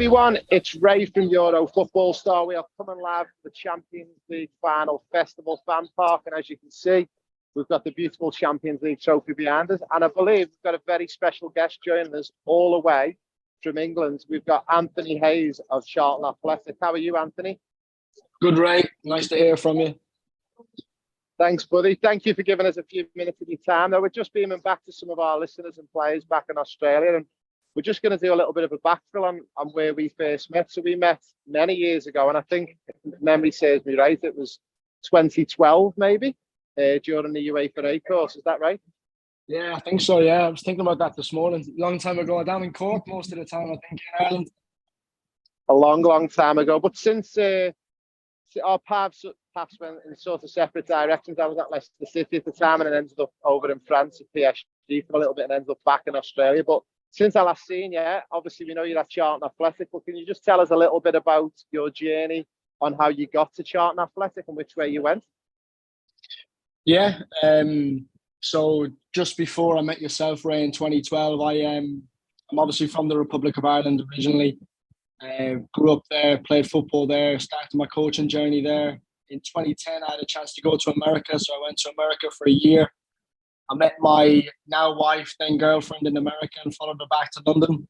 everyone, it's Ray from Euro Football Star. We are coming live from the Champions League Final Festival Fan Park, and as you can see, we've got the beautiful Champions League trophy behind us, and I believe we've got a very special guest joining us all the way from England. We've got Anthony Hayes of Charlton Athletic. How are you, Anthony? Good, Ray. Nice to hear from you. Thanks, buddy. Thank you for giving us a few minutes of your time. Now, we're just beaming back to some of our listeners and players back in Australia, and we're just going to do a little bit of a backfill on where we first met. So we met many years ago, and I think, if memory serves me right, it was 2012 maybe, during the UEFA A course. Is that right? Yeah, I think so, yeah. I was thinking about that this morning. Long time ago, down in Cork most of the time, I think, in Ireland. A long, long time ago. But since our paths went in sort of separate directions, I was at Leicester City at the time, and then ended up over in France at PSG for a little bit and ended up back in Australia. But since I last seen you, obviously we know you're at Charlton Athletic, but can you just tell us a little bit about your journey on how you got to Charlton Athletic and which way you went? Yeah, so just before I met yourself, Ray, in 2012, I'm obviously from the Republic of Ireland originally. Grew up there, played football there, started my coaching journey there. In 2010, I had a chance to go to America, so I went to America for a year. I met my now wife, then girlfriend in America, and followed her back to London.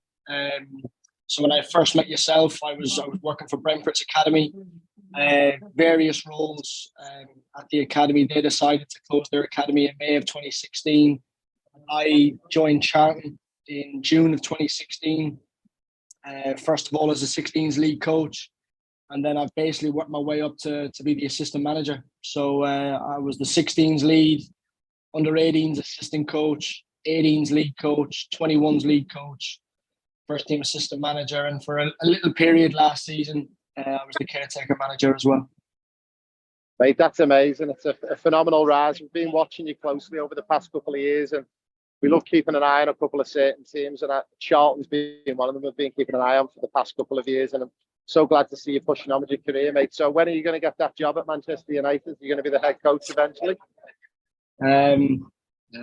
So when I first met yourself, I was working for Brentford's academy, various roles at the academy. They decided to close their academy in May of 2016. I joined Charlton in June of 2016. First of all, as a 16s league coach, and then I've basically worked my way up to be the assistant manager. So I was the 16s lead, under 18s assistant coach, 18s league coach, 21s league coach, first team assistant manager, and for a little period last season, I was the caretaker manager as well. Mate, that's amazing. It's a phenomenal rise. We've been watching you closely over the past couple of years, and we love keeping an eye on a couple of certain teams, and Charlton's been one of them we've been keeping an eye on for the past couple of years, and I'm so glad to see you pushing on with your career, mate. So when are you going to get that job at Manchester United? Are you going to be the head coach eventually?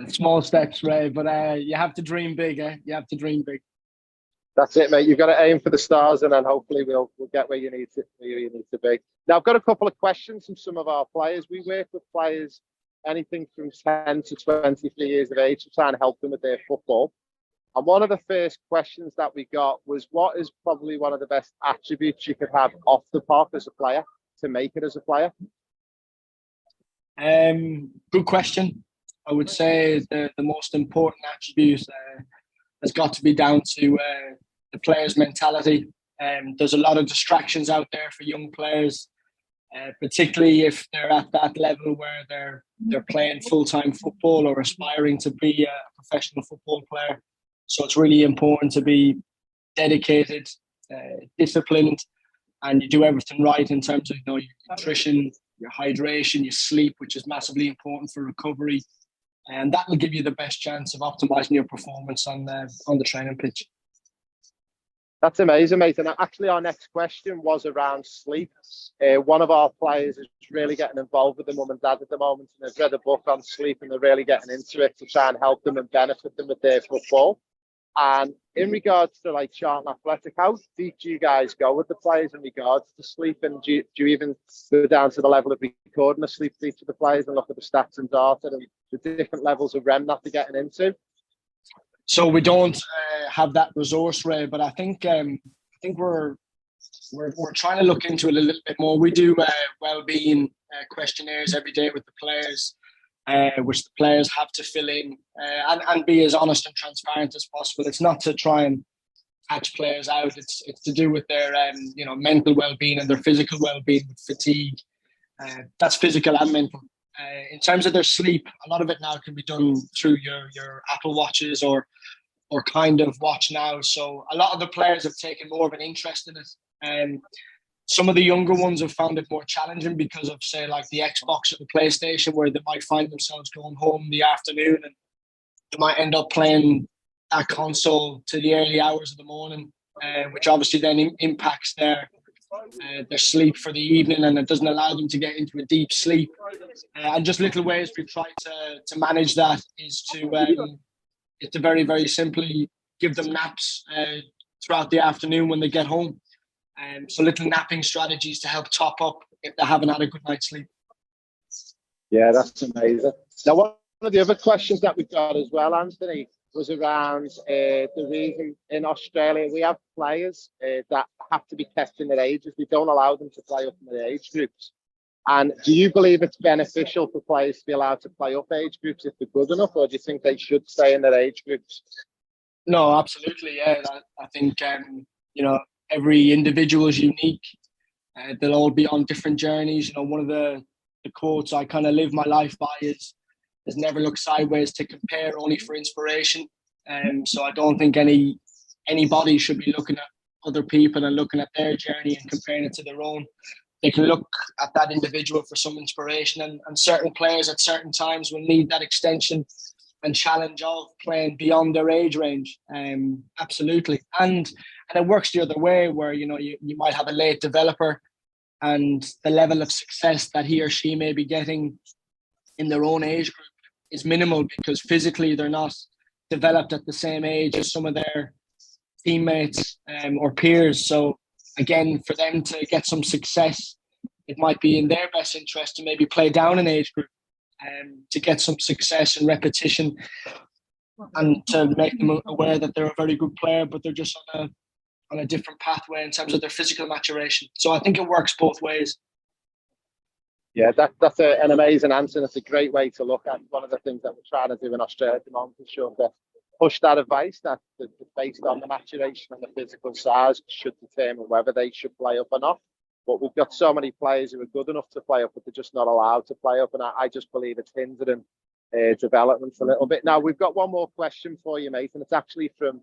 Small steps, Ray, but you have to dream big, eh? You have to dream big. That's it, mate. You've got to aim for the stars, and then hopefully we'll get where you need to be. Now, I've got a couple of questions from some of our players. We work with players anything from 10 to 23 years of age to try and help them with their football. And one of the first questions that we got was, what is probably one of the best attributes you could have off the park as a player to make it as a player? Good question. I would say the most important attribute has got to be down to the player's mentality. There's a lot of distractions out there for young players, particularly if they're at that level where they're playing full-time football or aspiring to be a professional football player. So it's really important to be dedicated, disciplined, and you do everything right in terms of your nutrition, your hydration, your sleep, which is massively important for recovery, and that will give you the best chance of optimizing your performance on the training pitch. That's amazing, mate. And actually, our next question was around sleep. One of our players is really getting involved with the mum and dad at the moment, and they've read a book on sleep, and they're really getting into it to try and help them and benefit them with their football. And in regards to like Charlton Athletic, how deep do you guys go with the players in regards to sleep? And do you even go down to the level of recording the sleep for each of the players and look at the stats and data and the different levels of REM that they're getting into? So we don't have that resource, Ray, but I think we're trying to look into it a little bit more. We do well-being questionnaires every day with the players, which the players have to fill in and be as honest and transparent as possible. It's not to try and catch players out. It's to do with their mental well-being and their physical well-being with fatigue. That's physical and mental. In terms of their sleep, a lot of it now can be done through your Apple Watches or kind of Watch Now. So a lot of the players have taken more of an interest in it. Some of the younger ones have found it more challenging because of, say, like the Xbox or the PlayStation, where they might find themselves going home in the afternoon and they might end up playing that console to the early hours of the morning, which obviously then impacts their sleep for the evening, and it doesn't allow them to get into a deep sleep. And just little ways we've tried to manage that is to very, very simply give them naps throughout the afternoon when they get home. So little napping strategies to help top up if they haven't had a good night's sleep. Yeah, that's amazing. Now, one of the other questions that we've got as well, Anthony, was around the reason in Australia we have players that have to be kept in their ages. We don't allow them to play up in their age groups. And do you believe it's beneficial for players to be allowed to play up age groups if they're good enough, or do you think they should stay in their age groups? No, absolutely. Yeah, I think every individual is unique. They'll all be on different journeys. One of the quotes I kind of live my life by is never look sideways to compare, only for inspiration. So I don't think anybody should be looking at other people and looking at their journey and comparing it to their own. They can look at that individual for some inspiration, and certain players at certain times will need that extension and challenge of playing beyond their age range. Absolutely. And it works the other way where, you might have a late developer and the level of success that he or she may be getting in their own age group is minimal because physically they're not developed at the same age as some of their teammates or peers. So again, for them to get some success, it might be in their best interest to maybe play down an age group to get some success and repetition and to make them aware that they're a very good player, but they're just on a different pathway in terms of their physical maturation. So I think it works both ways. Yeah, that's an amazing answer. It's a great way to look at one of the things that we're trying to do in Australia at the moment, for sure, to push that advice that based on the maturation and the physical size should determine whether they should play up or not. But we've got so many players who are good enough to play up, but they're just not allowed to play up. And I just believe it's hindering development a little bit. Now, we've got one more question for you, mate, and it's actually from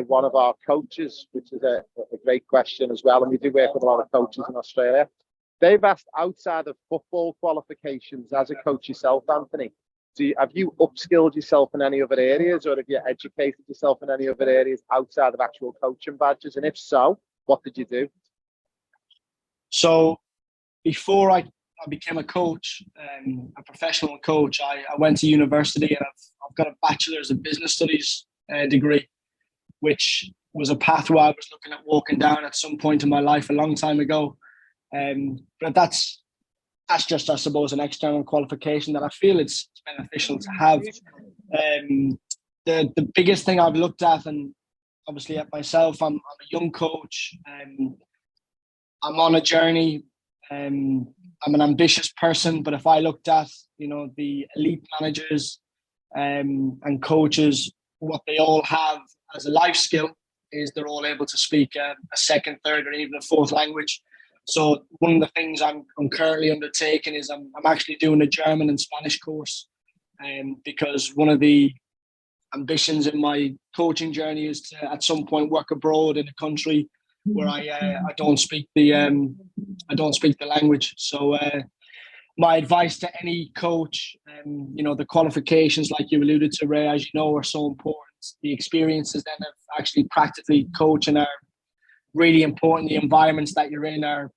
one of our coaches, which is a great question as well. And we do work with a lot of coaches in Australia. They've asked, outside of football qualifications, as a coach yourself, Anthony, have you upskilled yourself in any other areas, or have you educated yourself in any other areas outside of actual coaching badges? And if so, what did you do? So before I became a coach, a professional coach, I went to university and I've got a bachelor's of business studies degree, which was a pathway I was looking at walking down at some point in my life a long time ago. But that's just, I suppose, an external qualification that I feel it's beneficial to have. The biggest thing I've looked at, and obviously at myself, I'm a young coach. I'm on a journey. I'm an ambitious person, but if I looked at, the elite managers and coaches, what they all have as a life skill is they're all able to speak a second, third, or even a fourth language. So one of the things I'm currently undertaking is I'm actually doing a German and Spanish course, because one of the ambitions in my coaching journey is to at some point work abroad in a country where I don't speak the language. So my advice to any coach, the qualifications, like you alluded to, Ray, as you know, are so important. The experiences then of actually practically coaching are really important. The environments that you're in are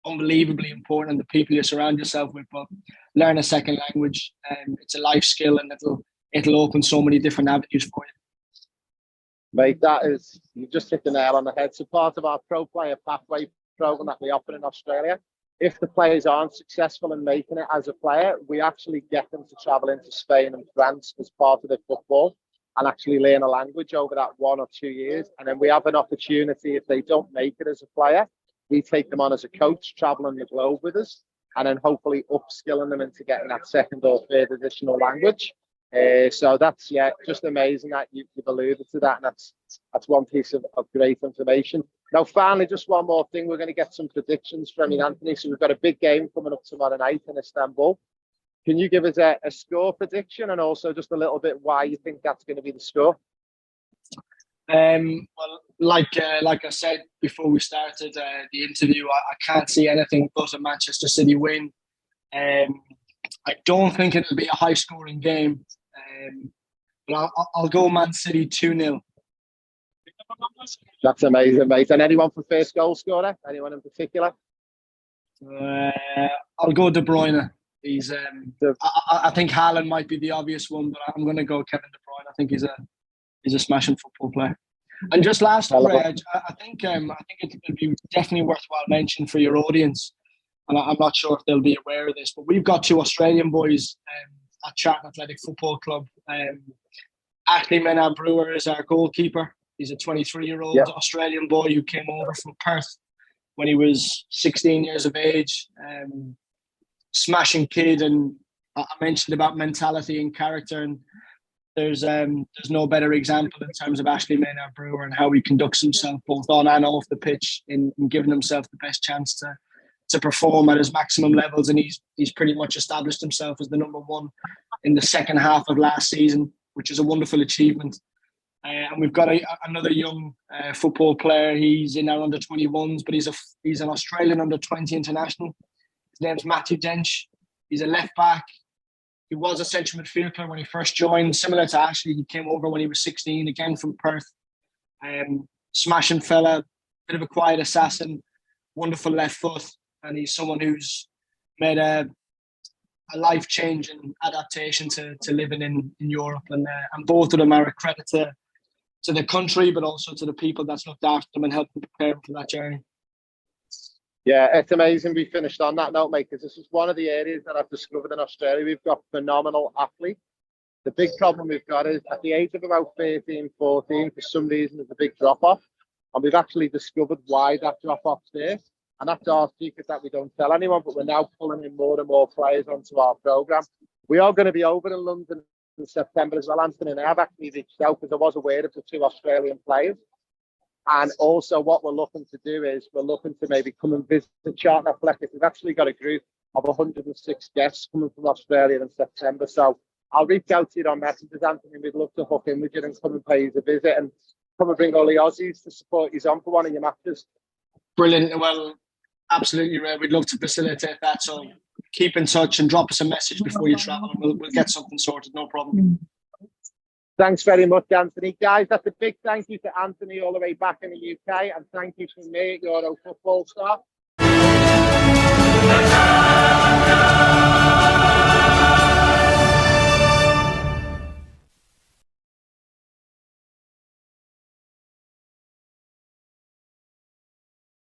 unbelievably important, and the people you surround yourself with. But learn a second language, it's a life skill, and it'll open so many different avenues for you. Mate, you just hit the nail on the head. So part of our Pro Player Pathway program that we offer in Australia, if the players aren't successful in making it as a player, we actually get them to travel into Spain and France as part of their football and actually learn a language over that 1 or 2 years. And then we have an opportunity, if they don't make it as a player, we take them on as a coach, traveling the globe with us, and then hopefully upskilling them into getting that second or third additional language. So that's, just amazing that you've alluded to that. And that's one piece of great information. Now, finally, just one more thing. We're going to get some predictions from you, Anthony. So we've got a big game coming up tomorrow night in Istanbul. Can you give us a score prediction, and also just a little bit why you think that's going to be the score? Well, like I said before we started the interview, I can't see anything but a Manchester City win. I don't think it'll be a high-scoring game, but I'll go Man City 2-0. That's amazing, mate. And anyone for first goal scorer? Anyone in particular? I'll go De Bruyne. He's. I think Haaland might be the obvious one, but I'm going to go Kevin De Bruyne. I think he's a smashing football player. And just lastly, Ray, I think it'd be definitely worthwhile mention for your audience, and I'm not sure if they'll be aware of this, but we've got 2 Australian boys at Charlton Athletic Football Club. Ashley Brewer is our goalkeeper. He's a 23-year-old Australian boy who came over from Perth when he was 16 years of age. Smashing kid, and I mentioned about mentality and character, and there's no better example in terms of Ashley Brewer and how he conducts himself both on and off the pitch in giving himself the best chance to perform at his maximum levels, and he's pretty much established himself as the number 1 in the second half of last season, which is a wonderful achievement. And we've got another young football player. He's in our under-21s, but he's an Australian under-20 international. His name's Matthew Dench. He's a left back. He was a central midfielder when he first joined. Similar to Ashley, he came over when he was 16, again from Perth. Smashing fella, bit of a quiet assassin, wonderful left foot, and he's someone who's made a life-changing adaptation to living in Europe. And both of them are a credit to the country, but also to the people that's looked after them and helped them prepare them for that journey. Yeah, it's amazing we finished on that note, mate, because this is one of the areas that I've discovered in Australia. We've got phenomenal athletes. The big problem we've got is at the age of about 13, 14, for some reason, there's a big drop-off. And we've actually discovered why that drop-off's there. And that's our secret that we don't tell anyone, but we're now pulling in more and more players onto our programme. We are going to be over in London in September as well, Anthony, and I have actually reached out because I was aware of the 2 Australian players. And also what we're looking to do is we're looking to maybe come and visit Charlton Athletic. We've actually got a group of 106 guests coming from Australia in September. So I'll reach out to you on messages, Anthony. We'd love to hook in with you and come and pay you a visit and come and bring all the Aussies to support you on for one of your matches. Brilliant. Well, absolutely, Ray. We'd love to facilitate that. So keep in touch and drop us a message before you travel, and we'll get something sorted. No problem. Thanks very much, Anthony. Guys, that's a big thank you to Anthony all the way back in the UK, and thank you from me, Euro Football Star.